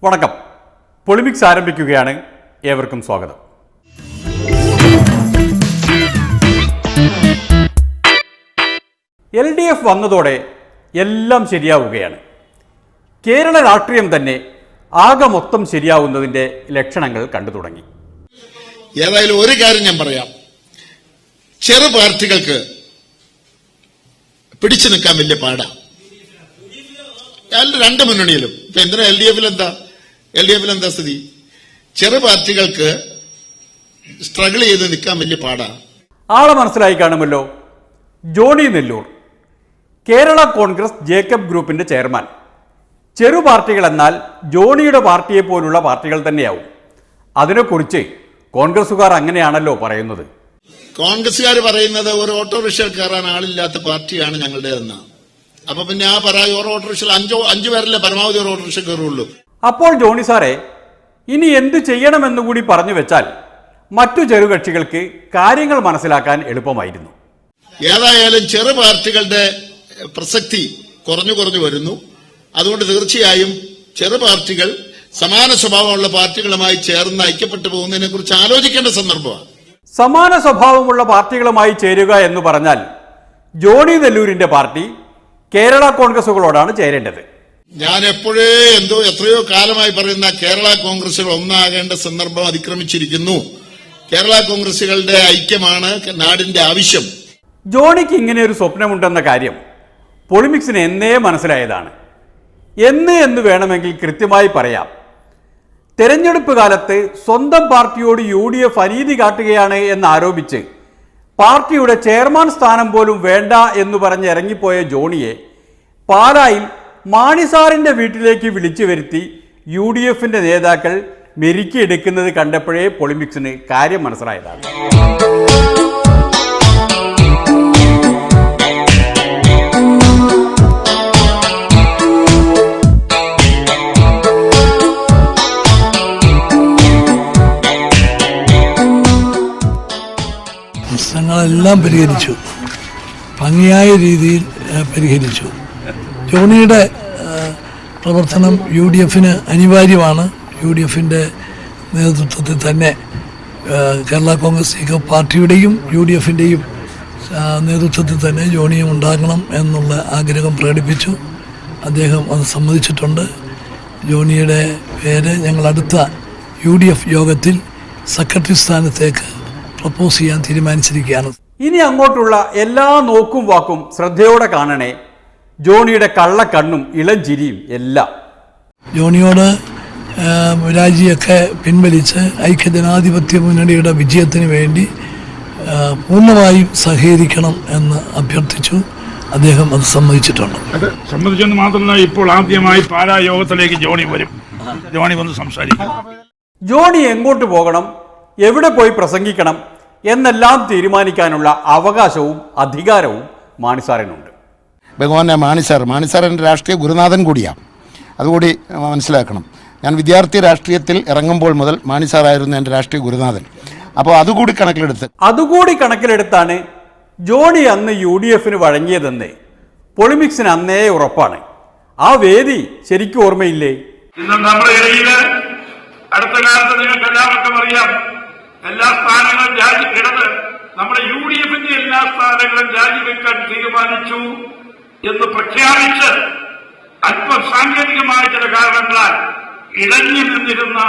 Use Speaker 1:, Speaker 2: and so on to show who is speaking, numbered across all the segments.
Speaker 1: വണക്കം. പൊളിമിക്സ് ആരംഭിക്കുകയാണ്. ഏവർക്കും സ്വാഗതം. LDF വന്നതോടെ എല്ലാം ശരിയാവുകയാണ്. കേരള രാഷ്ട്രീയം തന്നെ ആകെ മൊത്തം ശരിയാവുന്നതിന്റെ ലക്ഷണങ്ങൾ കണ്ടു തുടങ്ങി.
Speaker 2: ഏതായാലും ഒരു കാര്യം ഞാൻ പറയാം, ചെറു പാർട്ടികൾക്ക് പിടിച്ചു നിൽക്കാൻ വലിയ പാടാണ്. രണ്ട് മുന്നണിയിലും. ഇപ്പൊ എന്തിനാ എൽ ഡി എഫിൽ എന്താ സ്ഥിതി? ചെറു പാർട്ടികൾക്ക് സ്ട്രഗിൾ ചെയ്ത് നിൽക്കാൻ വലിയ പാടാണ്.
Speaker 1: ആളെ മനസ്സിലായി കാണുമല്ലോ. ജോണി നെല്ലൂർ, കേരള കോൺഗ്രസ് ജേക്കബ് ഗ്രൂപ്പിന്റെ ചെയർമാൻ. ചെറു പാർട്ടികൾ എന്നാൽ ജോണിയുടെ പാർട്ടിയെ പോലുള്ള പാർട്ടികൾ തന്നെയാവും. അതിനെക്കുറിച്ച് കോൺഗ്രസുകാർ അങ്ങനെയാണല്ലോ പറയുന്നത്.
Speaker 2: കോൺഗ്രസുകാർ പറയുന്നത് ഒരു ഓട്ടോറിക്ഷ കയറാൻ ആളില്ലാത്ത പാർട്ടിയാണ് ഞങ്ങളുടേതെന്ന. അപ്പൊ പിന്നെ ആ പറയാ ഒരു ഓട്ടോറിക്ഷ അഞ്ചു പേരല്ലേ പരമാവധി ഒരു ഓട്ടോറിക്ഷ കയറുള്ളൂ.
Speaker 1: അപ്പോൾ ജോണി സാറെ, ഇനി എന്തു ചെയ്യണമെന്നുകൂടി പറഞ്ഞു വെച്ചാൽ മറ്റു ചെറുകക്ഷികൾക്ക് കാര്യങ്ങൾ മനസ്സിലാക്കാൻ എളുപ്പമായിരുന്നു.
Speaker 2: ഏതായാലും ചെറു പാർട്ടികളുടെ പ്രസക്തി കുറഞ്ഞു വരുന്നു. അതുകൊണ്ട് തീർച്ചയായും ചെറു പാർട്ടികൾ സമാന സ്വഭാവമുള്ള പാർട്ടികളുമായി ചേർന്ന് ഐക്യപ്പെട്ടു പോകുന്നതിനെ കുറിച്ച് ആലോചിക്കേണ്ട സന്ദർഭമാണ്.
Speaker 1: സമാന സ്വഭാവമുള്ള പാർട്ടികളുമായി ചേരുക എന്ന് പറഞ്ഞാൽ ജോണി നെല്ലൂരിന്റെ പാർട്ടി കേരള കോൺഗ്രസുകളോടാണ് ചേരേണ്ടത്.
Speaker 2: ഞാൻ എത്രയോ കാലമായി പറയുന്ന കേരള കോൺഗ്രസുകൾ ഒന്നാകേണ്ട സന്ദർഭം അതിക്രമിച്ചിരിക്കുന്നു. കേരള കോൺഗ്രസുകളുടെ ഐക്യമാണ് നാടിന്റെ ആവശ്യം.
Speaker 1: ജോണിക്ക് ഇങ്ങനെ ഒരു സ്വപ്നമുണ്ടെന്ന കാര്യം പൊളിമിക്സിന് എന്നേ മനസ്സിലായതാണ്. എന്ന് വേണമെങ്കിൽ കൃത്യമായി പറയാം. തെരഞ്ഞെടുപ്പ് കാലത്ത് സ്വന്തം പാർട്ടിയോട് UDF അനീതി കാട്ടുകയാണ് എന്നാരോപിച്ച് പാർട്ടിയുടെ ചെയർമാൻ സ്ഥാനം പോലും വേണ്ട എന്ന് പറഞ്ഞ് ഇറങ്ങിപ്പോയ ജോണിയെ പാലായിൽ മാണിസാറിന്റെ വീട്ടിലേക്ക് വിളിച്ചു വരുത്തി UDFന്റെ നേതാക്കൾ മെരുക്കിയെടുക്കുന്നത് കണ്ടപ്പോഴേ പൊളിമിക്സിന് കാര്യം മനസ്സിലായതാണ്.
Speaker 3: പ്രശ്നങ്ങളെല്ലാം പരിഹരിച്ചു, ഭംഗിയായ രീതിയിൽ പരിഹരിച്ചു. ജോണിയുടെ പ്രവർത്തനം UDFന് അനിവാര്യമാണ്. UDFന്റെ നേതൃത്വത്തിൽ തന്നെ കേരള കോൺഗ്രസ് പാർട്ടിയുടെയും UDFന്റെയും നേതൃത്വത്തിൽ തന്നെ ജോണിയും ഉണ്ടാകണം എന്നുള്ള ആഗ്രഹം പ്രകടിപ്പിച്ചു. അദ്ദേഹം അത് സമ്മതിച്ചിട്ടുണ്ട്. ജോണിയുടെ പേര് ഞങ്ങൾ അടുത്ത UDF യോഗത്തിൽ സെക്രട്ടറി സ്ഥാനത്തേക്ക് പ്രപ്പോസ് ചെയ്യാൻ തീരുമാനിച്ചിരിക്കുകയാണ്.
Speaker 1: ഇനി അങ്ങോട്ടുള്ള എല്ലാ നോക്കും വാക്കും ശ്രദ്ധയോടെ കാണണേ. ജോണിയുടെ കള്ളക്കണ്ണും ഇളം ചിരിയും എല്ലാം.
Speaker 3: ജോണിയോട് രാജിയൊക്കെ പിൻവലിച്ച് ഐക്യജനാധിപത്യ മുന്നണിയുടെ വിജയത്തിന് വേണ്ടി പൂർണ്ണമായും സഹകരിക്കണം എന്ന് അഭ്യർത്ഥിച്ചു. അദ്ദേഹം അത് സമ്മതിച്ചിട്ടുണ്ട്.
Speaker 4: അത് സമ്മതിച്ചെന്ന് മാത്രമല്ല, ഇപ്പോൾ ആദ്യമായി പാലാ യോഗത്തിലേക്ക് ജോണി വരും. ജോണി വന്ന് സംസാരിക്കും.
Speaker 1: ജോണി എങ്ങോട്ട് പോകണം, എവിടെ പോയി പ്രസംഗിക്കണം എന്നെല്ലാം തീരുമാനിക്കാനുള്ള അവകാശവും അധികാരവും മാണിസാറിനുണ്ട്.
Speaker 2: ഭഗവാനെ മാണിസാർ എൻ്റെ രാഷ്ട്രീയ ഗുരുനാഥൻ കൂടിയാണ്. അതുകൂടി മനസ്സിലാക്കണം. ഞാൻ വിദ്യാർത്ഥി രാഷ്ട്രീയത്തിൽ ഇറങ്ങുമ്പോൾ മുതൽ മാണിസാറായിരുന്നു എൻ്റെ രാഷ്ട്രീയ ഗുരുനാഥൻ. അപ്പോൾ അതുകൂടി കണക്കിലെടുത്താണ് ജോണി അന്ന് UDFന് വഴങ്ങിയതെന്ന് പൊളിമിക്സിന് അന്നേ ഉറപ്പാണ്. ആ വേദി ശരിക്കും ഓർമ്മയില്ലേ?
Speaker 4: ഇന്ന് നമ്മുടെ ഇടയിൽ അടുത്ത കാലത്ത് നിങ്ങൾക്ക് എല്ലാവർക്കും അറിയാം, എല്ലാ സ്ഥാനങ്ങളും രാജിക്കിടന്ന് നമ്മുടെ UDFന്റെ എല്ലാ സ്ഥാനങ്ങളും രാജിവെക്കാൻ തീരുമാനിച്ചു എന്ന് പ്രഖ്യാപിച്ച് അല്പം സാങ്കേതികമായ ചില കാരണങ്ങളാൽ ഇടഞ്ഞു നിന്നിരുന്ന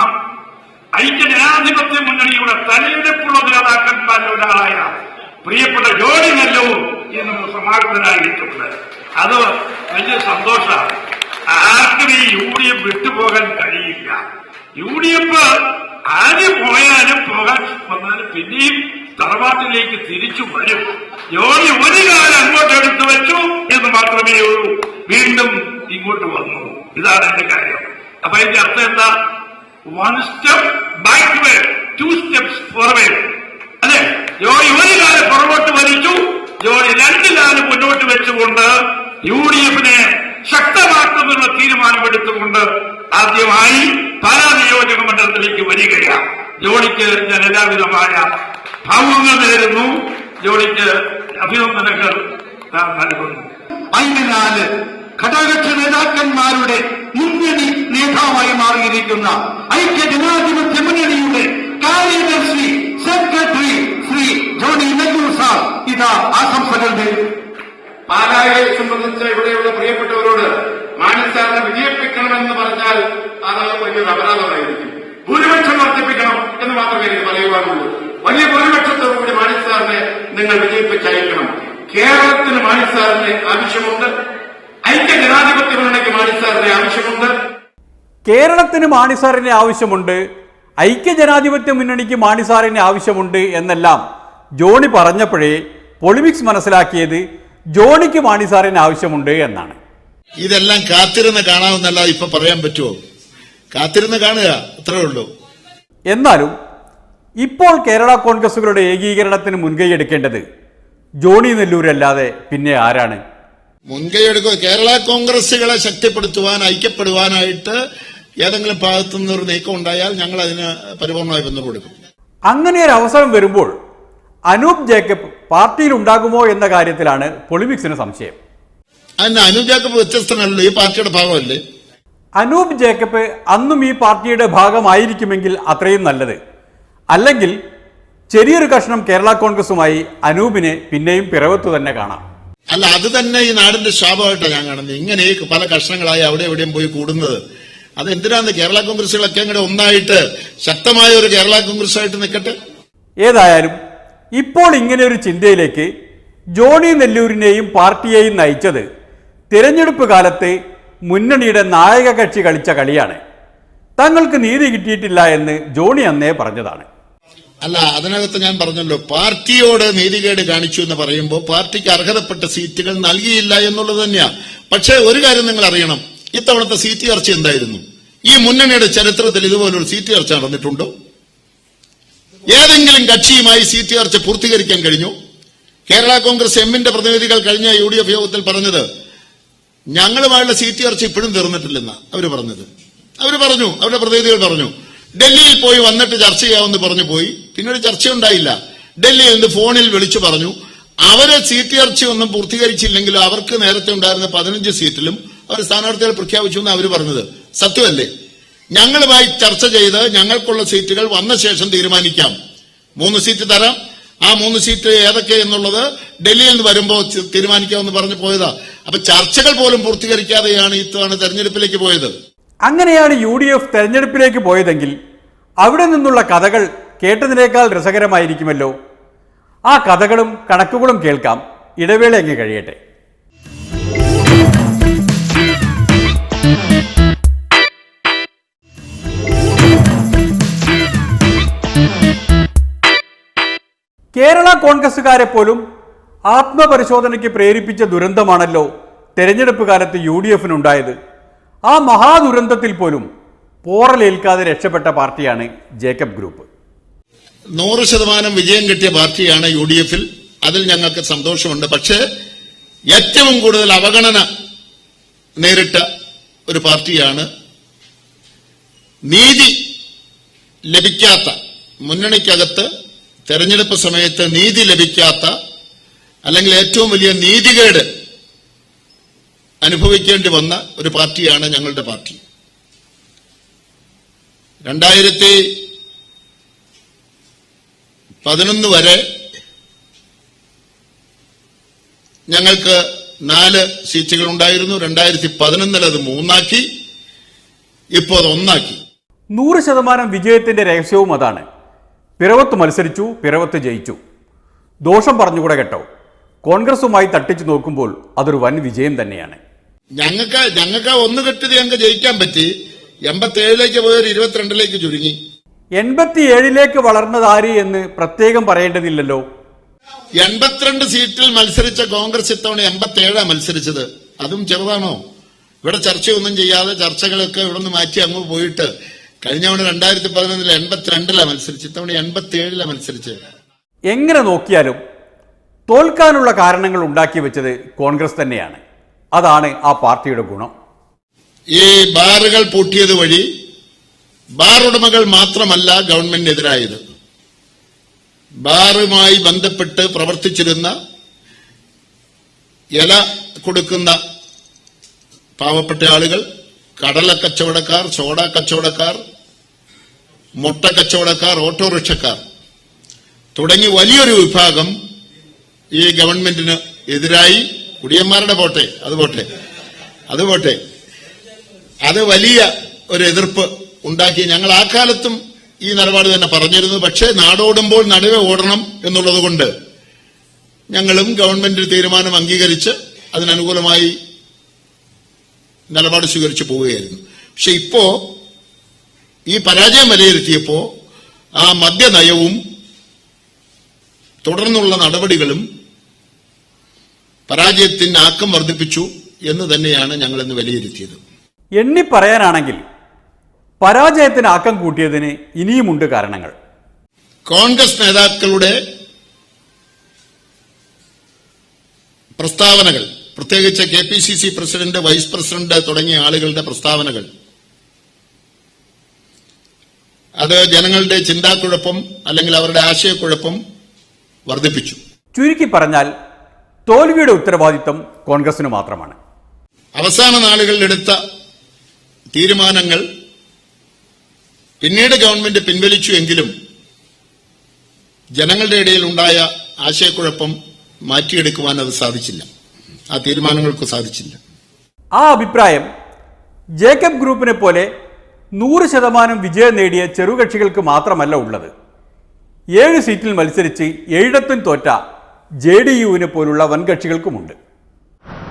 Speaker 4: ഐക്യജനാധിപത്യ മുന്നണിയുടെ തലയെടുപ്പുള്ള നേതാക്കന്മാരിൽ ഒരാളായ പ്രിയപ്പെട്ട ജോണി നെല്ലൂർ ഇന്ന് സമാഗതനായിട്ടുണ്ട്. അത് വലിയ സന്തോഷമാണ്. ആർക്കും ഈ UDF വിട്ടുപോകാൻ കഴിയില്ല. UDF ആര് പോയാലും പോകാൻ വന്നാലും പിന്നെയും തറവാട്ടിലേക്ക് തിരിച്ചു വരും. ജോണി ഒരു കാലം അങ്ങോട്ട് എടുത്തു വെച്ചു എന്ന് മാത്രമേ ഉള്ളൂ, വീണ്ടും ഇങ്ങോട്ട് വന്നു. ഇതാണ് എന്റെ കാര്യം. അപ്പൊ അതിന്റെ അർത്ഥം എന്താ? 1 സ്റ്റെപ്പ് ബാക്ക്വേർഡ്, 2 സ്റ്റെപ്സ് ഫോർവേഡ്. അല്ലെ, ജോണി ഒരു കാലം പുറകോട്ട് വലിച്ചു, ജോണി 2 കാലം മുന്നോട്ട് വെച്ചുകൊണ്ട് UDFനെ ശക്തമാക്കുന്നുള്ള തീരുമാനമെടുത്തുകൊണ്ട് ആദ്യമായി പാലാ നിയോജക മണ്ഡലത്തിലേക്ക് വരികയാണ്. ജോണിക്ക് ഞാൻ എല്ലാവിധമായ ഭാവുകങ്ങൾ നേരുന്നു. ജോണിക്ക് അഭിനന്ദനങ്ങൾ നൽകുന്നു.
Speaker 2: അതിനാൽ
Speaker 4: ഘടകകക്ഷി നേതാക്കന്മാരുടെ മുന്നണി നേതാവായി മാറിയിരിക്കുന്ന ഐക്യ ജനാധിപത്യ മുന്നണിയുടെ കാര്യദർശി സെക്രട്ടറി ശ്രീ ജോണി നെല്ലൂർ സാർ ഇതാ ആശംസകൾ നേടും.
Speaker 5: പാലായെ സംബന്ധിച്ച് ഇവിടെയുള്ള പ്രിയപ്പെട്ടവരോട് മാണി സാറിനെ വിജയിപ്പിക്കണമെന്ന് പറഞ്ഞാൽ അത് വലിയൊരു അപരാധമായിരിക്കും. ഭൂരിപക്ഷം വർദ്ധിപ്പിക്കണം എന്ന് മാത്രമേ എനിക്ക് പറയുവാനുള്ളൂ. വലിയ ഭൂരിപക്ഷത്തോടുകൂടി മാണി സാറിനെ നിങ്ങൾ വിജയിപ്പിച്ചയക്കണം. കേരളത്തിന് മാണി സാറിന് ആവശ്യമുണ്ട്. ഐക്യ ജനാധിപത്യ മുന്നണിക്ക് മാണി സാറിന് ആവശ്യമുണ്ട്.
Speaker 1: കേരളത്തിന് മാണിസാറിന് ആവശ്യമുണ്ട്, ഐക്യജനാധിപത്യ മുന്നണിക്ക് മാണിസാറിന് ആവശ്യമുണ്ട് എന്നെല്ലാം ജോണി പറഞ്ഞപ്പോഴേ പൊളിമിക്സ് മനസ്സിലാക്കിയത് ജോണിക്ക് മാണിസാറിന് ആവശ്യമുണ്ട് എന്നാണ്.
Speaker 2: ഇതെല്ലാം കാത്തിരുന്ന് കാണാമെന്നല്ല ഇപ്പൊ പറയാൻ പറ്റുമോ? കാത്തിരുന്ന് കാണുക, അത്രേ ഉള്ളൂ.
Speaker 1: എന്നാലും ഇപ്പോൾ കേരള കോൺഗ്രസുകളുടെ ഏകീകരണത്തിന് മുൻകൈയെടുക്കേണ്ടത് ജോണി നെല്ലൂരല്ലാതെ പിന്നെ ആരാണ്?
Speaker 2: മുൻകൈയെടുക്കുക. കേരള കോൺഗ്രസുകളെ ശക്തിപ്പെടുത്തുവാൻ, ഐക്യപ്പെടുവാനായിട്ട് ഏതെങ്കിലും ഭാഗത്തു നിന്നൊരു നീക്കം ഉണ്ടായാൽ ഞങ്ങൾ അതിന് പരിപൂർണമായി പിന്തുണ കൊടുക്കും.
Speaker 1: അങ്ങനെ ഒരു അവസരം വരുമ്പോൾ അനൂപ് ജേക്കബ് പാർട്ടിയിൽ ഉണ്ടാകുമോ എന്ന കാര്യത്തിലാണ് പൊളിമിക്സിന് സംശയം.
Speaker 2: അതിന് അനൂപ് ജേക്കബ് വ്യത്യസ്തനല്ലോ, ഈ പാർട്ടിയുടെ ഭാഗമല്ലേ?
Speaker 1: അനൂപ് ജേക്കബ് അന്നും ഈ പാർട്ടിയുടെ ഭാഗമായിരിക്കുമെങ്കിൽ അത്രയും നല്ലത്. അല്ലെങ്കിൽ ചെറിയൊരു കഷ്ണം കേരള കോൺഗ്രസുമായി അനൂപിനെ പിന്നെയും പിറവത്തു തന്നെ കാണാം.
Speaker 2: അല്ല, അത് തന്നെ ഈ നാടിന്റെ ശാപമായിട്ടാണ് ഞാൻ കാണുന്നത്. ഇങ്ങനെ പല കഷ്ണങ്ങളായി അവിടെ എവിടെയും പോയി കൂടുന്നത് അതെന്തിനാന്ന്? കേരള കോൺഗ്രസുകളൊക്കെ അങ്ങനെ ഒന്നായിട്ട് ശക്തമായ ഒരു കേരള കോൺഗ്രസ് ആയിട്ട് നിൽക്കട്ടെ.
Speaker 1: ഏതായാലും ഇപ്പോൾ ഇങ്ങനെ ഒരു ചിന്തയിലേക്ക് ജോണി നെല്ലൂരിനെയും പാർട്ടിയെയും നയിച്ചത് തിരഞ്ഞെടുപ്പ് കാലത്ത് മുന്നണിയുടെ നായക കക്ഷി കളിച്ച കളിയാണ്. തങ്ങൾക്ക് നീതി കിട്ടിയിട്ടില്ല എന്ന് ജോണി അന്നേ പറഞ്ഞതാണ്.
Speaker 2: അല്ല, അതിനകത്ത് ഞാൻ പറഞ്ഞല്ലോ, പാർട്ടിയോട് നീതികേട് കാണിച്ചു എന്ന് പറയുമ്പോൾ പാർട്ടിക്ക് അർഹതപ്പെട്ട സീറ്റുകൾ നൽകിയില്ല എന്നുള്ളത് തന്നെയാ. പക്ഷേ ഒരു കാര്യം നിങ്ങൾ അറിയണം, ഇത്തവണത്തെ സീറ്റ് ചർച്ച എന്തായിരുന്നു? ഈ മുന്നണിയുടെ ചരിത്രത്തിൽ ഇതുപോലൊരു സീറ്റ് ചർച്ച നടന്നിട്ടുണ്ടോ? ഏതെങ്കിലും കക്ഷിയുമായി സീറ്റ് ചർച്ച പൂർത്തീകരിക്കാൻ കഴിഞ്ഞു? കേരള കോൺഗ്രസ് എമ്മിന്റെ പ്രതിനിധികൾ കഴിഞ്ഞ UDF യോഗത്തിൽ പറഞ്ഞത് ഞങ്ങളുമായുള്ള സീറ്റ് ചർച്ച ഇപ്പോഴും തീർന്നിട്ടില്ലെന്നാ അവര് പറഞ്ഞത്. അവരുടെ പ്രതിനിധികൾ പറഞ്ഞു ഡൽഹിയിൽ പോയി വന്നിട്ട് ചർച്ച ചെയ്യാമെന്ന് പറഞ്ഞു പോയി. പിന്നീട് ചർച്ചയുണ്ടായില്ല. ഡൽഹിയിൽ നിന്ന് ഫോണിൽ വിളിച്ചു പറഞ്ഞു അവരെ സീറ്റ് ചർച്ചയൊന്നും പൂർത്തീകരിച്ചില്ലെങ്കിലും അവർക്ക് നേരത്തെ ഉണ്ടായിരുന്ന 15 സീറ്റിലും അവർ സ്ഥാനാർത്ഥികൾ പ്രഖ്യാപിച്ചു എന്ന് അവർ പറഞ്ഞത് സത്യമല്ലേ? ഞങ്ങളുമായി ചർച്ച ചെയ്ത് ഞങ്ങൾക്കുള്ള സീറ്റുകൾ വന്ന ശേഷം തീരുമാനിക്കാം, 3 സീറ്റ് തരാം, ആ 3 സീറ്റ് ഏതൊക്കെ എന്നുള്ളത് ഡൽഹിയിൽ നിന്ന് വരുമ്പോൾ തീരുമാനിക്കാമെന്ന് പറഞ്ഞു പോയതാ. അപ്പൊ ചർച്ചകൾ പോലും പൂർത്തീകരിക്കാതെയാണ് ഇത്തവണ തെരഞ്ഞെടുപ്പിലേക്ക് പോയത്.
Speaker 1: അങ്ങനെയാണ് UDF തെരഞ്ഞെടുപ്പിലേക്ക് പോയതെങ്കിൽ അവിടെ നിന്നുള്ള കഥകൾ കേട്ടതിനേക്കാൾ രസകരമായിരിക്കുമല്ലോ. ആ കഥകളും കണക്കുകളും കേൾക്കാം. ഇടവേള എങ്ങ് കഴിയട്ടെ. കേരള കോൺഗ്രസുകാരെ പോലും ആത്മപരിശോധനയ്ക്ക് പ്രേരിപ്പിച്ച ദുരന്തമാണല്ലോ തെരഞ്ഞെടുപ്പ് കാലത്ത് UDFനുണ്ടായത്. ആ മഹാദുരന്തത്തിൽ പോലും പോറലേൽക്കാതെ രക്ഷപ്പെട്ട പാർട്ടിയാണ് ജേക്കബ് ഗ്രൂപ്പ്.
Speaker 2: 100% വിജയം കിട്ടിയ പാർട്ടിയാണ് UDFൽ. അതിൽ ഞങ്ങൾക്ക് സന്തോഷമുണ്ട്. പക്ഷേ ഏറ്റവും കൂടുതൽ അവഗണന നേരിട്ട ഒരു പാർട്ടിയാണ് നീതി ലഭിക്കാത്ത, മുന്നണിക്കകത്ത് തെരഞ്ഞെടുപ്പ് സമയത്ത് നീതി ലഭിക്കാത്ത, അല്ലെങ്കിൽ ഏറ്റവും വലിയ നീതികേട് അനുഭവിക്കേണ്ടി വന്ന ഒരു പാർട്ടിയാണ് ഞങ്ങളുടെ പാർട്ടി. 2011 വരെ ഞങ്ങൾക്ക് 4 സീറ്റുകൾ ഉണ്ടായിരുന്നു. 2011 അത് 3ആക്കി, ഇപ്പോൾ അത് 1ആക്കി.
Speaker 1: 100% വിജയത്തിന്റെ രഹസ്യവും അതാണ്. പിറവത്ത് മത്സരിച്ചു, പിറവത്ത് ജയിച്ചു. ദോഷം പറഞ്ഞുകൂടെ കേട്ടോ, കോൺഗ്രസുമായി തട്ടിച്ചു നോക്കുമ്പോൾ അതൊരു വൻ വിജയം തന്നെയാണ്.
Speaker 2: ഞങ്ങൾക്ക് 1 കിട്ടിയത് ഞങ്ങൾക്ക് ജയിക്കാൻ പറ്റി. 87ലേക്ക് പോയൊരു 22ലേക്ക് ചുരുങ്ങി.
Speaker 1: 87ലേക്ക് വളർന്നതാര് എന്ന് പ്രത്യേകം പറയേണ്ടതില്ലല്ലോ.
Speaker 2: 82 സീറ്റിൽ മത്സരിച്ച കോൺഗ്രസ് ഇത്തവണ 87 മത്സരിച്ചത്. അതും ചെറുതാണോ? ഇവിടെ ചർച്ചയൊന്നും ചെയ്യാതെ ചർച്ചകളൊക്കെ ഇവിടെ നിന്ന് മാറ്റി അങ്ങ് പോയിട്ട് കഴിഞ്ഞ തവണ 2011 82 മത്സരിച്ച്, ഇത്തവണ 87 മത്സരിച്ച്.
Speaker 1: എങ്ങനെ നോക്കിയാലും തോൽക്കാനുള്ള കാരണങ്ങൾ ഉണ്ടാക്കി വെച്ചത് കോൺഗ്രസ് തന്നെയാണ്. അതാണ് ആ പാർട്ടിയുടെ ഗുണം.
Speaker 2: ഈ ബാറുകൾ പൂട്ടിയത് വഴി ബാർ ഉടമകൾ മാത്രമല്ല ഗവൺമെന്റിനെതിരായത്. ബാറുമായി ബന്ധപ്പെട്ട് പ്രവർത്തിച്ചിരുന്ന, ഇല കൊടുക്കുന്ന പാവപ്പെട്ട ആളുകൾ, കടല കച്ചവടക്കാർ, സോഡ കച്ചവടക്കാർ, മുട്ട കച്ചവടക്കാർ, ഓട്ടോറിക്ഷക്കാർ തുടങ്ങി വലിയൊരു വിഭാഗം ഈ ഗവൺമെന്റിന് എതിരായി, കുടിയന്മാരുടെ പോട്ടെ, അത് വലിയ ഒരു എതിർപ്പ് ഉണ്ടാക്കി. ഞങ്ങൾ ആ കാലത്തും ഈ നിലപാട് തന്നെ പറഞ്ഞിരുന്നു. പക്ഷേ നാടോടുമ്പോൾ നടുവെ ഓടണം എന്നുള്ളത് കൊണ്ട് ഞങ്ങളും ഗവൺമെന്റ് തീരുമാനം അംഗീകരിച്ച് അതിനനുകൂലമായി നിലപാട് സ്വീകരിച്ചു പോവുകയായിരുന്നു. പക്ഷെ ഇപ്പോ ഈ പരാജയം വിലയിരുത്തിയപ്പോ ആ മദ്യനയവും തുടർന്നുള്ള നടപടികളും പരാജയത്തിന് ആക്കം വർദ്ധിപ്പിച്ചു എന്ന് തന്നെയാണ് ഞങ്ങൾ ഇന്ന് വിലയിരുത്തിയത്.
Speaker 1: എണ്ണി പറയാനാണെങ്കിൽ പരാജയത്തിന് ആക്കം കൂട്ടിയതിന് ഇനിയുമുണ്ട് കാരണങ്ങൾ.
Speaker 2: കോൺഗ്രസ് നേതാക്കളുടെ പ്രസ്താവനകൾ, പ്രത്യേകിച്ച് KPCC പ്രസിഡന്റ്, വൈസ് പ്രസിഡന്റ് തുടങ്ങിയ ആളുകളുടെ പ്രസ്താവനകൾ, അത് ജനങ്ങളുടെ ചിന്താക്കുഴപ്പം അല്ലെങ്കിൽ അവരുടെ ആശയക്കുഴപ്പം വർദ്ധിപ്പിച്ചു.
Speaker 1: ചുരുക്കി പറഞ്ഞാൽ തോൽവിയുടെ ഉത്തരവാദിത്തം കോൺഗ്രസിന് മാത്രമാണ്.
Speaker 2: അവസാന നാളുകളിൽ എടുത്ത തീരുമാനങ്ങൾ പിന്നീട് ഗവൺമെന്റ് പിൻവലിച്ചു എങ്കിലും ജനങ്ങളുടെ ഇടയിൽ ഉണ്ടായ ആശയക്കുഴപ്പം മാറ്റിയെടുക്കുവാൻ അത് സാധിച്ചില്ല, ആ തീരുമാനങ്ങൾക്ക് സാധിച്ചില്ല. ആ
Speaker 1: അഭിപ്രായം ജേക്കബ് ഗ്രൂപ്പിനെ പോലെ 100% വിജയം നേടിയ ചെറുകക്ഷികൾക്ക് മാത്രമല്ല ഉള്ളത്. 7 സീറ്റിൽ മത്സരിച്ച് 7 തോറ്റ JDUവിനെ പോലുള്ള വൻകക്ഷികൾക്കുമുണ്ട്.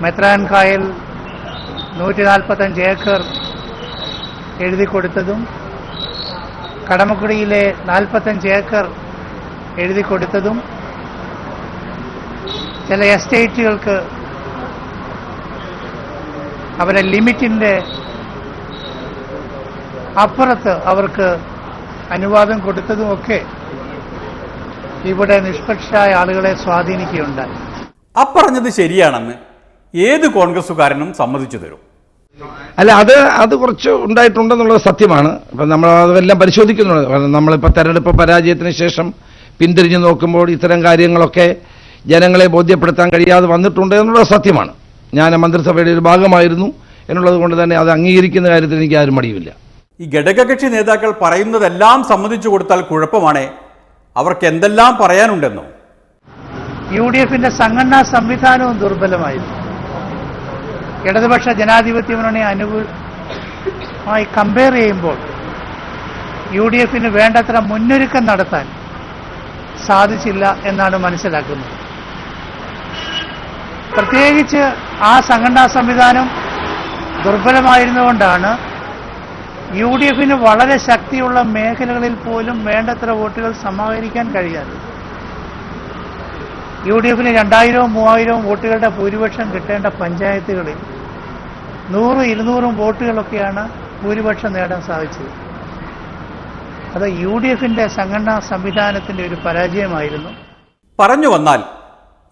Speaker 6: മെത്രാൻകായൽ 145 ഏക്കർ എഴുതി കൊടുത്തതും കടമക്കുടിയിലെ 45 ഏക്കർ എഴുതി കൊടുത്തതും ചില എസ്റ്റേറ്റുകൾക്ക് അവരെ ലിമിറ്റിൻ്റെ അപ്പുറത്ത് അവർക്ക് അനുവാദം കൊടുത്തതുമൊക്കെ ഇവിടെ നിഷ്പക്ഷരായ ആളുകളെ സ്വാധീനിക്കുകയുണ്ടായി.
Speaker 1: അപ്പറഞ്ഞത് ശരിയാണെന്ന് ഏത് കോൺഗ്രസുകാരനും സമ്മതിച്ചു തരും.
Speaker 7: അല്ല, അത് കുറച്ച് ഉണ്ടായിട്ടുണ്ടെന്നുള്ളത് സത്യമാണ്. അപ്പം നമ്മൾ അതെല്ലാം പരിശോധിക്കുന്നുണ്ട്. നമ്മളിപ്പോൾ തെരഞ്ഞെടുപ്പ് പരാജയത്തിന് ശേഷം പിന്തിരിഞ്ഞ് നോക്കുമ്പോൾ ഇത്തരം കാര്യങ്ങളൊക്കെ ജനങ്ങളെ ബോധ്യപ്പെടുത്താൻ കഴിയാതെ വന്നിട്ടുണ്ട് എന്നുള്ളത് സത്യമാണ്. ഞാൻ മന്ത്രിസഭയുടെ ഒരു ഭാഗമായിരുന്നു എന്നുള്ളത് കൊണ്ട് തന്നെ അത് അംഗീകരിക്കുന്ന കാര്യത്തിൽ എനിക്ക് ആരും മടിയുമില്ല.
Speaker 1: ഈ ഘടകകക്ഷി നേതാക്കൾ പറയുന്നതെല്ലാം സമ്മതിച്ചു കൊടുത്താൽ കുഴപ്പമാണ്. അവർക്ക് എന്തെല്ലാം പറയാനുണ്ടെന്നോ?
Speaker 6: UDFന്റെ സംഘടനാ സംവിധാനവും ദുർബലമായിരുന്നു. ഇടതുപക്ഷ ജനാധിപത്യ മുന്നണി അനുകൂലമായി കമ്പയർ ചെയ്യുമ്പോൾ UDFന് വേണ്ടത്ര മുന്നൊരുക്കം നടത്താൻ സാധിച്ചില്ല എന്നാണ് മനസ്സിലാക്കുന്നത്. പ്രത്യേകിച്ച് ആ സംഘടനാ സംവിധാനം ദുർബലമായിരുന്നുകൊണ്ടാണ് UDFന് വളരെ ശക്തിയുള്ള മേഖലകളിൽ പോലും വേണ്ടത്ര വോട്ടുകൾ സമാഹരിക്കാൻ കഴിയാതെ. UDFന് 2000-3000 വോട്ടുകളുടെ ഭൂരിപക്ഷം കിട്ടേണ്ട പഞ്ചായത്തുകളിൽ 100-200 വോട്ടുകളൊക്കെയാണ് ഭൂരിപക്ഷം നേടാൻ സാധിച്ചത്. അത് UDFന്റെ സംഘടനാ സംവിധാനത്തിന്റെ ഒരു പരാജയമായിരുന്നു.
Speaker 1: പറഞ്ഞു വന്നാൽ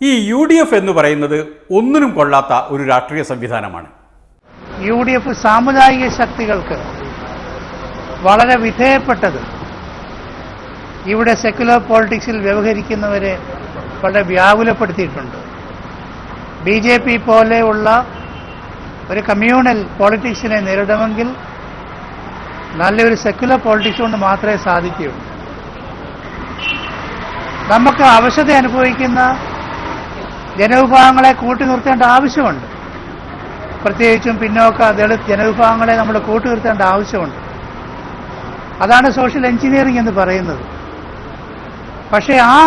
Speaker 1: ഈ UDF എന്ന് പറയുന്നത് ഒന്നിനും കൊള്ളാത്ത ഒരു രാഷ്ട്രീയ സംവിധാനമാണ്.
Speaker 6: UDF സാമുദായിക ശക്തികൾക്ക് വളരെ വിധേയപ്പെട്ടത് ഇവിടെ സെക്യുലർ പോളിറ്റിക്സിൽ വ്യവഹരിക്കുന്നവരെ വളരെ വ്യാകുലപ്പെടുത്തിയിട്ടുണ്ട്. BJP പോലെയുള്ള ഒരു കമ്മ്യൂണൽ പോളിറ്റിക്സിനെ നേരിടണമെങ്കിൽ നല്ലൊരു സെക്യുലർ പോളിറ്റിക്സ് കൊണ്ട് മാത്രമേ സാധിക്കുകയുള്ളൂ. നമുക്ക് അവശത അനുഭവിക്കുന്ന ജനവിഭാഗങ്ങളെ കൂട്ടി നിർത്തേണ്ട ആവശ്യമുണ്ട്. പ്രത്യേകിച്ചും പിന്നോക്ക ദളിത് ജനവിഭാഗങ്ങളെ നമ്മൾ കൂട്ടി നിർത്തേണ്ട ആവശ്യമുണ്ട്. അതാണ് സോഷ്യൽ എഞ്ചിനീയറിംഗ് എന്ന് പറയുന്നത്. പക്ഷേ ആ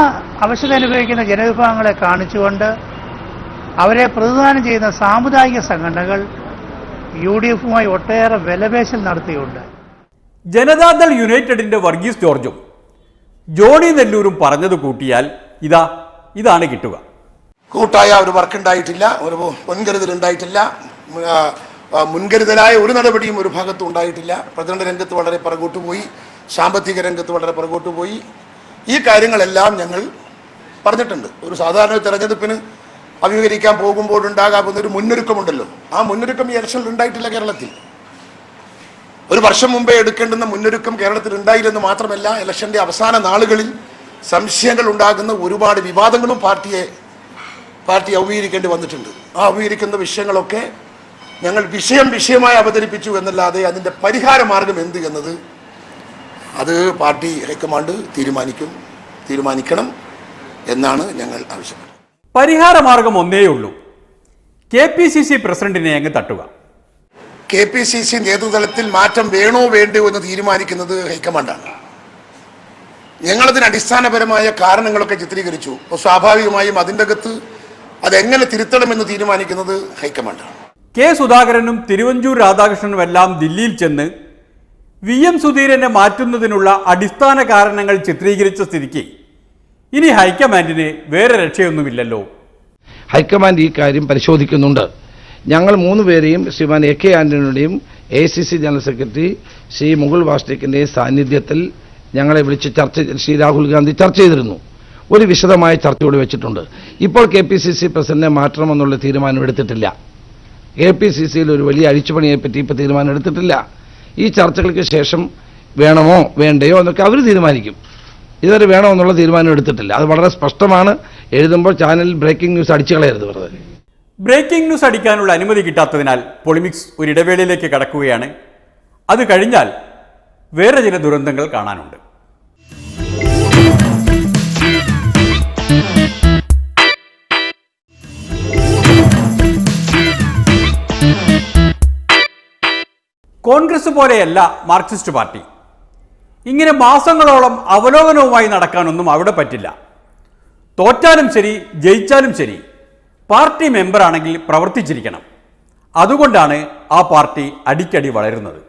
Speaker 6: അവശത അനുഭവിക്കുന്ന ജനവിഭാഗങ്ങളെ കാണിച്ചുകൊണ്ട് അവരെ പ്രതിദാനം ചെയ്യുന്ന സാമുദായിക സംഘടനകൾ UDFുമായി ഒട്ടേറെ വിലപേശൽ നടത്തിയുണ്ട്.
Speaker 1: ജനതാദൾ യുണൈറ്റഡിന്റെ വർഗീസ് ജോർജും ജോണി നെല്ലൂരും പറഞ്ഞത് കൂട്ടിയാൽ ഇതാണ് കിട്ടുക.
Speaker 8: കൂട്ടായ ഒരു വർക്ക് ഉണ്ടായിട്ടില്ല, ഒരു മുൻകരുതൽ ഉണ്ടായിട്ടില്ല, മുൻകരുതലായ ഒരു നടപടിയും ഒരു ഭാഗത്തും ഉണ്ടായിട്ടില്ല. പ്രചരണ രംഗത്ത് വളരെ പുറകോട്ട് പോയി, സാമ്പത്തിക രംഗത്ത് വളരെ പുറകോട്ട് പോയി. ഈ കാര്യങ്ങളെല്ലാം ഞങ്ങൾ പറഞ്ഞിട്ടുണ്ട്. ഒരു സാധാരണ തെരഞ്ഞെടുപ്പിന് അഭിമുഖീകരിക്കാൻ പോകുമ്പോഴുണ്ടാകാവുന്ന ഒരു മുന്നൊരുക്കമുണ്ടല്ലോ, ആ മുന്നൊരുക്കം ഈ ഇലക്ഷനിൽ ഉണ്ടായിട്ടില്ല. കേരളത്തിൽ ഒരു വർഷം മുമ്പേ എടുക്കേണ്ടുന്ന മുന്നൊരുക്കം കേരളത്തിൽ ഉണ്ടായില്ലെന്ന് മാത്രമല്ല, ഇലക്ഷന്റെ അവസാന നാളുകളിൽ സംശയങ്ങൾ ഉണ്ടാകുന്ന ഒരുപാട് വിവാദങ്ങളും പാർട്ടി അഭിമുഖീകരിക്കേണ്ടി വന്നിട്ടുണ്ട്. ആ അഭിമുഖീകരിക്കുന്ന വിഷയങ്ങളൊക്കെ ഞങ്ങൾ വിഷയമായി അവതരിപ്പിച്ചു എന്നല്ലാതെ അതിൻ്റെ പരിഹാര മാർഗം എന്ത് എന്നത് അത് പാർട്ടി ഹൈക്കമാൻഡ് തീരുമാനിക്കണം എന്നാണ് ഞങ്ങൾ ആവശ്യപ്പെടുന്നത്.
Speaker 1: പരിഹാര മാർഗം ഒന്നേയുള്ളൂ, KPCC പ്രസിഡന്റിനെ അങ്ങ് തട്ടുക.
Speaker 8: KPCC നേതൃതലത്തിൽ മാറ്റം വേണോ വേണ്ടയോ എന്ന് തീരുമാനിക്കുന്നത് ഹൈക്കമാൻഡാണ്. ഞങ്ങളതിന് അടിസ്ഥാനപരമായ കാരണങ്ങളൊക്കെ ചിത്രീകരിച്ചു. അപ്പോൾ സ്വാഭാവികമായും അതിൻ്റെ അകത്ത് അതെങ്ങനെ തിരുത്തണമെന്ന് തീരുമാനിക്കുന്നത് ഹൈക്കമാൻഡാണ്.
Speaker 1: K. സുധാകരനും തിരുവഞ്ചൂർ രാധാകൃഷ്ണനും എല്ലാം ദില്ലിയിൽ ചെന്ന് VM സുധീരനെ മാറ്റുന്നതിനുള്ള അടിസ്ഥാന കാരണങ്ങൾ ചിത്രീകരിച്ച സ്ഥിതിക്ക് ഇനി ഹൈക്കമാൻഡിന് വേറെ രക്ഷയൊന്നുമില്ലല്ലോ.
Speaker 7: ഹൈക്കമാൻഡ് ഈ കാര്യം പരിശോധിക്കുന്നുണ്ട്. ഞങ്ങൾ 3 പേരെയും ശ്രീമാൻ AK ആന്റണിയുടെയും ACC general secretary Shri Mukul വാസ്നിക്കിൻ്റെയും സാന്നിധ്യത്തിൽ ഞങ്ങളെ വിളിച്ച് ശ്രീ രാഹുൽ ഗാന്ധി ചർച്ച ചെയ്തിരുന്നു. ഒരു വിശദമായ ചർച്ചയോട് വെച്ചിട്ടുണ്ട്. ഇപ്പോൾ KPCC പ്രസിഡന്റിനെ മാറ്റണമെന്നുള്ള തീരുമാനം എടുത്തിട്ടില്ല. KPCCയിൽ ഒരു വലിയ അഴിച്ചുപണിയെപ്പറ്റി ഇപ്പോൾ തീരുമാനം എടുത്തിട്ടില്ല. ഈ ചർച്ചകൾക്ക് ശേഷം വേണമോ വേണ്ടയോ എന്നൊക്കെ അവർ തീരുമാനിക്കും. ഇതുവരെ വേണോ എന്നുള്ള തീരുമാനം എടുത്തിട്ടില്ല. അത് വളരെ സ്പഷ്ടമാണ്. എഴുതുമ്പോൾ ചാനലിൽ ബ്രേക്കിംഗ് ന്യൂസ് അടിച്ചു കളയരുത് വെറുതെ.
Speaker 1: ബ്രേക്കിംഗ് ന്യൂസ് അടിക്കാനുള്ള അനുമതി കിട്ടാത്തതിനാൽ പൊളിമിക്സ് ഒരു ഇടവേളയിലേക്ക് കടക്കുകയാണ്. അത് കഴിഞ്ഞാൽ വേറെ ചില ദുരന്തങ്ങൾ കാണാനുണ്ട്. കോൺഗ്രസ് പോലെയല്ല മാർക്സിസ്റ്റ് പാർട്ടി. ഇങ്ങനെ മാസങ്ങളോളം അവലോകനവുമായി നടക്കാനൊന്നും അവിടെ പറ്റില്ല. തോറ്റാലും ശരി ജയിച്ചാലും ശരി പാർട്ടി മെമ്പറാണെങ്കിൽ പ്രവർത്തിച്ചിരിക്കണം. അതുകൊണ്ടാണ് ആ പാർട്ടി അടിക്കടി വളരുന്നത്.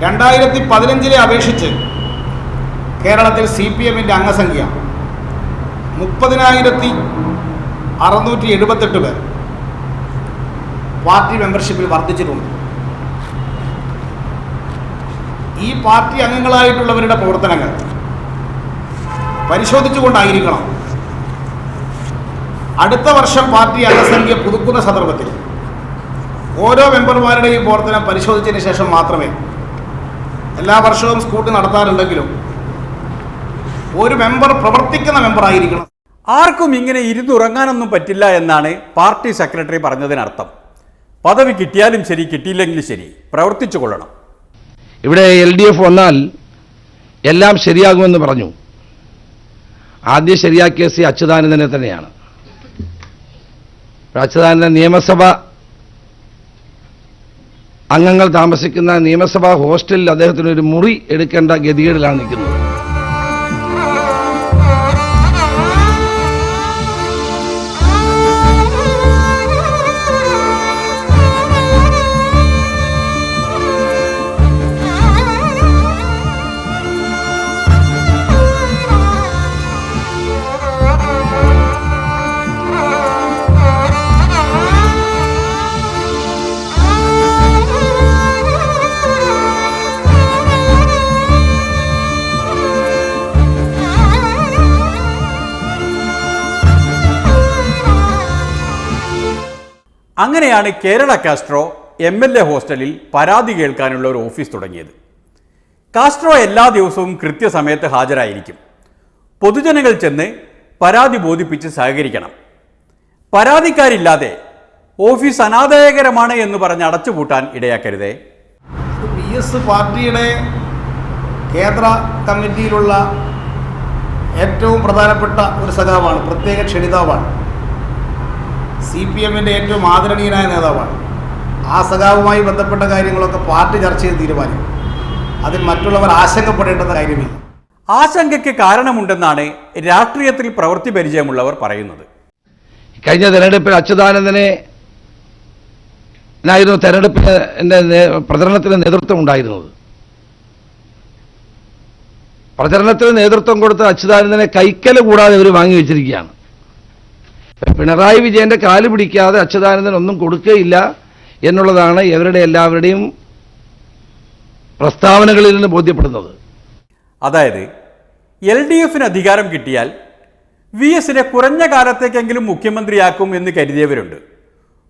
Speaker 9: 2015 അപേക്ഷിച്ച് കേരളത്തിൽ CPM-ന്റെ അംഗസംഖ്യ 30,678 പേർ പാർട്ടി മെമ്പർഷിപ്പിൽ വർദ്ധിച്ചിട്ടുണ്ട്. ഈ പാർട്ടി അംഗങ്ങളായിട്ടുള്ളവരുടെ പ്രവർത്തനങ്ങൾ പരിശോധിച്ചുകൊണ്ടായിരിക്കണം അടുത്ത വർഷം പാർട്ടി അംഗസംഖ്യ പുതുക്കുന്ന സന്ദർഭത്തിൽ ഓരോ മെമ്പർമാരുടെയും പ്രവർത്തനം പരിശോധിച്ചതിന് ശേഷം മാത്രമേ, എല്ലാ വർഷവും സ്കൂട്ടി നടത്താറുണ്ടെങ്കിലും ഒരു മെമ്പർ പ്രവർത്തിക്കുന്ന മെമ്പറായിരിക്കണം.
Speaker 1: ആർക്കും ഇങ്ങനെ ഇരുന്നുറങ്ങാനൊന്നും പറ്റില്ല എന്നാണ് പാർട്ടി സെക്രട്ടറി പറഞ്ഞതിനർത്ഥം. പദവി കിട്ടിയാലും ശരി കിട്ടിയില്ലെങ്കിലും ശരി പ്രവർത്തിച്ചു കൊള്ളണം.
Speaker 7: ഇവിടെ LDF വന്നാൽ എല്ലാം ശരിയാകുമെന്ന് പറഞ്ഞു. ആദ്യം ശരിയാക്കിയ ശ്രീ അച്യുതാനന്ദനെ തന്നെയാണ്. അച്യുതാനന്ദൻ നിയമസഭ അംഗങ്ങൾ താമസിക്കുന്ന നിയമസഭാ ഹോസ്റ്റലിൽ അദ്ദേഹത്തിനൊരു മുറി എടുക്കേണ്ട ഗതികേടിലാണ് നിൽക്കുന്നത്.
Speaker 1: അങ്ങനെയാണ് കേരള കാസ്ട്രോ MLA ഹോസ്റ്റലിൽ പരാതി കേൾക്കാനുള്ള ഒരു ഓഫീസ് തുടങ്ങിയത്. കാസ്ട്രോ എല്ലാ ദിവസവും കൃത്യസമയത്ത് ഹാജരായിരിക്കും. പൊതുജനങ്ങൾ ചെന്ന് പരാതി ബോധിപ്പിച്ച് സഹകരിക്കണം. പരാതിക്കാരില്ലാതെ ഓഫീസ് അനാദായകരമാണ് എന്ന് പറഞ്ഞ് അടച്ചുപൂട്ടാൻ ഇടയാക്കരുതേ.
Speaker 9: PS പാർട്ടിയുടെ കേന്ദ്ര കമ്മിറ്റിയിലുള്ള ഏറ്റവും പ്രധാനപ്പെട്ട ഒരു സഖാവാണ്, പ്രത്യേക ക്ഷണിതാവാണ്. CPM-ന്റെ ഏറ്റവും ആദരണീയനായ നേതാവാണ്. ആ സഖാവുമായി ബന്ധപ്പെട്ട കാര്യങ്ങളൊക്കെ പാർട്ടി ചർച്ച ചെയ്ത് തീരുമാനിക്കും. അതിൽ മറ്റുള്ളവർ ആശങ്കപ്പെടേണ്ടെന്ന കാര്യമില്ല.
Speaker 1: ആശങ്കയ്ക്ക് കാരണമുണ്ടെന്നാണ് രാഷ്ട്രീയത്തിൽ പ്രവൃത്തി പരിചയമുള്ളവർ പറയുന്നത്.
Speaker 7: കഴിഞ്ഞ തെരഞ്ഞെടുപ്പിൽ അച്യുതാനന്ദനെ തെരഞ്ഞെടുപ്പിന്റെ പ്രചരണത്തിന് നേതൃത്വം ഉണ്ടായിരുന്നത്. പ്രചരണത്തിന് നേതൃത്വം കൊടുത്ത അച്യുതാനന്ദനെ കൈക്കല കൂടാതെ ഇവർ വാങ്ങി വെച്ചിരിക്കുകയാണ്. പിണറായി വിജയന്റെ കാല് പിടിക്കാതെ അച്യുതാനന്ദൻ ഒന്നും കൊടുക്കുകയില്ല എന്നുള്ളതാണ് ഇവരുടെ എല്ലാവരുടെയും പ്രസ്താവനകളിൽ നിന്ന് ബോധ്യപ്പെടുന്നത്.
Speaker 1: അതായത് LDF-ന് അധികാരം കിട്ടിയാൽ VS-നെ കുറഞ്ഞ കാലത്തേക്കെങ്കിലും മുഖ്യമന്ത്രിയാക്കും എന്ന് കരുതിയവരുണ്ട്.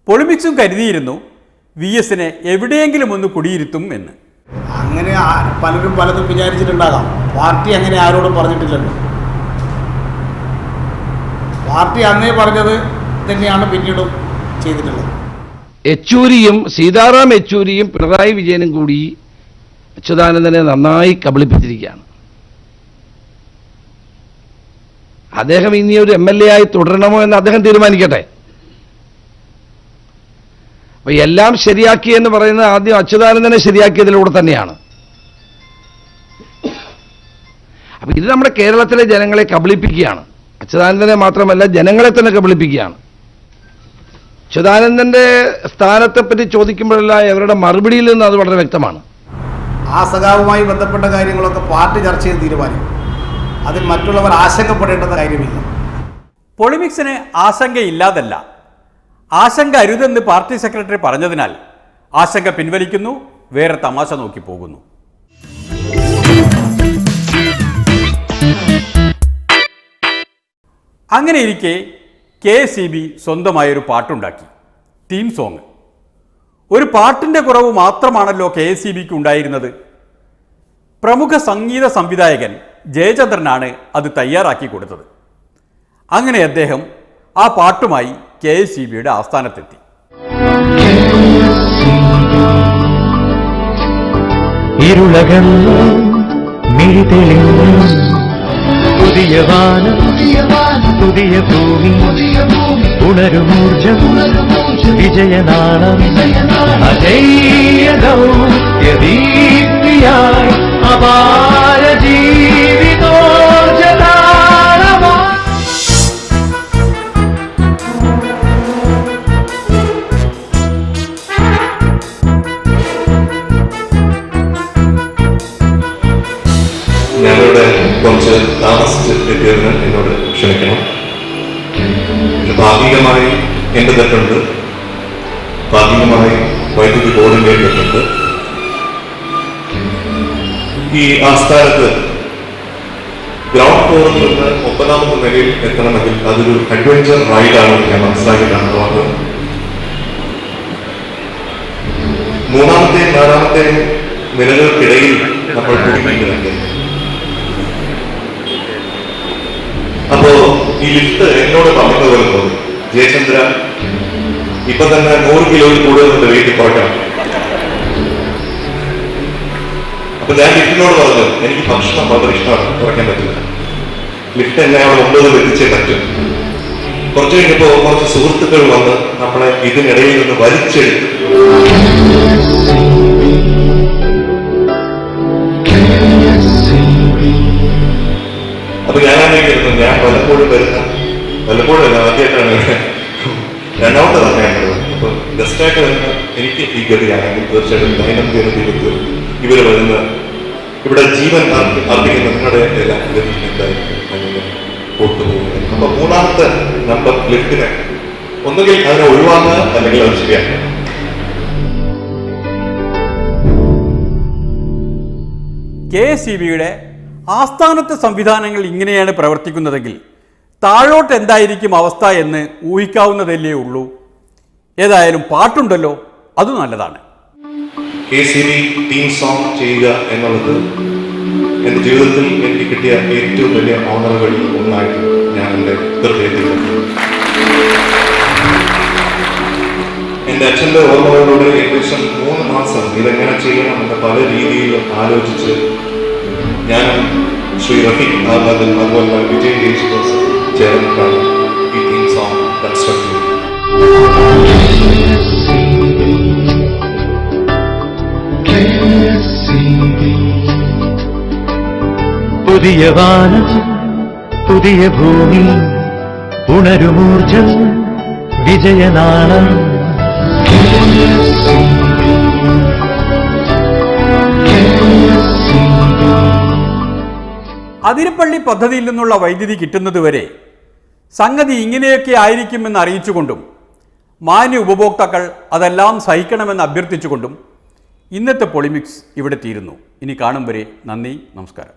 Speaker 1: പൊളിമിക്സും കരുതിയിരുന്നു VS-നെ എവിടെയെങ്കിലും ഒന്ന് കുടിയിരുത്തും എന്ന്.
Speaker 9: അങ്ങനെ പലരും പലതും വിചാരിച്ചിട്ടുണ്ടാകാം. പാർട്ടി അങ്ങനെ ആരോടും പറഞ്ഞിട്ടില്ലല്ലോ. പാർട്ടി അന്നേ പറഞ്ഞത് തന്നെയാണ് പിന്നീടും ചെയ്തിട്ടുള്ളത്.
Speaker 7: യെച്ചൂരിയും സീതാറാം യെച്ചൂരിയും പിണറായി വിജയനും കൂടി അച്യുതാനന്ദനെ നന്നായി കബളിപ്പിച്ചിരിക്കുകയാണ്. അദ്ദേഹം ഇനി ഒരു MLA ആയി തുടരണമോ എന്ന് അദ്ദേഹം തീരുമാനിക്കട്ടെ. അപ്പൊ എല്ലാം ശരിയാക്കി എന്ന് പറയുന്നത് ആദ്യം അച്യുതാനന്ദനെ ശരിയാക്കിയതിലൂടെ തന്നെയാണ്. അപ്പൊ ഇത് നമ്മുടെ കേരളത്തിലെ ജനങ്ങളെ കബളിപ്പിക്കുകയാണ്. അച്യുതാനന്ദനെ മാത്രമല്ല, ജനങ്ങളെ തന്നെ കബളിപ്പിക്കുകയാണ്. അച്യുതാനന്ദന്റെ സ്ഥാനത്തെപ്പറ്റി ചോദിക്കുമ്പോഴെല്ലാം അവരുടെ മറുപടിയിൽ നിന്ന് അത് വളരെ വ്യക്തമാണ്.
Speaker 9: ആ സഖാവുമായി ബന്ധപ്പെട്ട കാര്യങ്ങളൊക്കെ പാർട്ടി ചർച്ച ചെയ്ത് തീരുമാനിക്കും. അതിൽ മറ്റുള്ളവർ ആശങ്കപ്പെടേണ്ട കാര്യമില്ല.
Speaker 1: പൊളിമിക്സിന് ആശങ്കയില്ലാതല്ല, ആശങ്ക അരുതെന്ന് പാർട്ടി സെക്രട്ടറി പറഞ്ഞതിനാൽ ആശങ്ക പിൻവലിക്കുന്നു, വേറെ തമാശ നോക്കി പോകുന്നു. അങ്ങനെ ഇരിക്കെ KSEB സ്വന്തമായൊരു പാട്ടുണ്ടാക്കി, തീം സോങ്. ഒരു പാട്ടിൻ്റെ കുറവ് മാത്രമാണല്ലോ KSEBക്ക് ഉണ്ടായിരുന്നത്. പ്രമുഖ സംഗീത സംവിധായകൻ ജയചന്ദ്രനാണ് അത് തയ്യാറാക്കി കൊടുത്തത്. അങ്ങനെ അദ്ദേഹം ആ പാട്ടുമായി KSEBയുടെ ആസ്ഥാനത്തെത്തി.
Speaker 10: പുതിയ വാനം പുതിയ ഭൂമി ഉണരുമൂർജം വിജയനാളം അജയ്യദൗത്യദീപ്തിയായി അപാര ജീവിതോർജതാളമായി.
Speaker 11: ഞാനിവിടെ കുറച്ച് താമസിച്ചെത്തിയതിന് എന്നോട് ക്ഷമിക്കണം. ഭാഗികമായി എൻ്റെ തെറ്റുണ്ട്, ഭാഗികമായി വൈദ്യുതി ബോർഡിൻ്റെ തെറ്റുണ്ട്. ഈ ആസ്ഥാനത്ത് ഗ്രൗണ്ട് ഫ്ലോറിൽ നിന്ന് 9ാമത്തെ നിലയിൽ എത്തണമെങ്കിൽ അതൊരു അഡ്വഞ്ചർ റൈഡാണ് ഞാൻ മനസ്സിലാക്കിയിട്ടാണ്. അത് 3ാമത്തെയും 4ാമത്തെയും നിലകൾക്കിടയിൽ നമ്മൾ കുടിക്കുന്നുണ്ട്. അപ്പോ ഈ ലിഫ്റ്റ് എന്നോട് പറഞ്ഞത് പോലെ തോന്നി, ജയചന്ദ്ര ഇപ്പൊ തന്നെ 100 കിലോയിൽ കൂടുതൽ വെയിറ്റ് കുറയ്ക്കണം. അപ്പൊ ഞാൻ ലിഫ്റ്റിനോട് പറഞ്ഞു, എനിക്ക് ഭക്ഷണം വളരെ ഇഷ്ടമാണ്, കുറയ്ക്കാൻ പറ്റില്ല. ലിഫ്റ്റ് എന്നെ അവിടെ 9 എത്തിച്ചേ പറ്റും. കുറച്ച് കഴിഞ്ഞപ്പോ കുറച്ച് സുഹൃത്തുക്കൾ വന്ന് നമ്മളെ ഇതിനിടയിൽ നിന്ന് വലിച്ചെടുത്തു. അപ്പൊ ഞാനാണെങ്കിൽ ഞാൻ വല്ലപ്പോഴും വരുന്ന, വല്ലപ്പോഴും ആദ്യമായിട്ടാണ് 2ാമത്തെ തന്നെയാണ്. അപ്പൊ ഗസ്റ്റായിട്ട് വരുന്ന എനിക്ക് ഈ ഗതിയാണെങ്കിൽ തീർച്ചയായിട്ടും ദൈനംദിന ജീവിതത്തിൽ ഇവർ വരുന്ന ഇവിടെ ജീവൻ അർപ്പിക്കുന്ന നിങ്ങളുടെ എല്ലാം ഗതി എന്തായിരിക്കും അങ്ങനെ ഒട്ടുപോകുന്നത്. അപ്പൊ 3ാമത്തെ നമ്പർ ലിഫ്റ്റിനെ ഒന്നുകിൽ അതിനെ ഒഴിവാക്കുക, അല്ലെങ്കിൽ അത് ശരിയാക്കുക.
Speaker 1: KSEBയുടെ ആസ്ഥാനത്തെ സംവിധാനങ്ങൾ ഇങ്ങനെയാണ് പ്രവർത്തിക്കുന്നതെങ്കിൽ താഴോട്ട് എന്തായിരിക്കും അവസ്ഥ എന്ന് ഊഹിക്കാവുന്നതല്ലേ ഉള്ളൂ. ഏതായാലും പാട്ടുണ്ടല്ലോ, അത് നല്ലതാണ്.
Speaker 11: KSEB തീം സോങ് ചെയ്യുക എന്നുള്ളത് എൻ്റെ ജീവിതത്തിൽ എനിക്ക് കിട്ടിയ ഏറ്റവും വലിയ ഓണറുകളിൽ ഒന്നായിട്ട് ഞാൻ എൻ്റെ ഹൃദയത്തിൽ എൻ്റെ അച്ഛൻ്റെ ഓർമ്മകളിലൂടെ ഏകദേശം 3 മാസം ഇതെങ്ങനെ ചെയ്യണം എന്ന് പല രീതിയിൽ ആലോചിച്ച് ഞാനും ശ്രീ റഫീഖ് ആബാദും അതുപോലെ വിജയ് യേശുദാസ് ചേർന്നിട്ടാണ് ഈ തീം സോങ് കൺസ്ട്രക്ട് ചെയ്തത്.
Speaker 10: പുതിയ വാനം പുതിയ ഭൂമി ഉണരുമൂർജം വിജയനാളം.
Speaker 1: അതിരപ്പള്ളി പദ്ധതിയിൽ നിന്നുള്ള വൈദ്യുതി കിട്ടുന്നതുവരെ സംഗതി ഇങ്ങനെയൊക്കെ ആയിരിക്കുമെന്ന് അറിയിച്ചുകൊണ്ടും മാന്യ ഉപഭോക്താക്കൾ അതെല്ലാം സഹിക്കണമെന്ന് അഭ്യർത്ഥിച്ചുകൊണ്ടും ഇന്നത്തെ പൊളിമിക്സ് ഇവിടെ തീരുന്നു. ഇനി കാണും വരെ നന്ദി, നമസ്കാരം.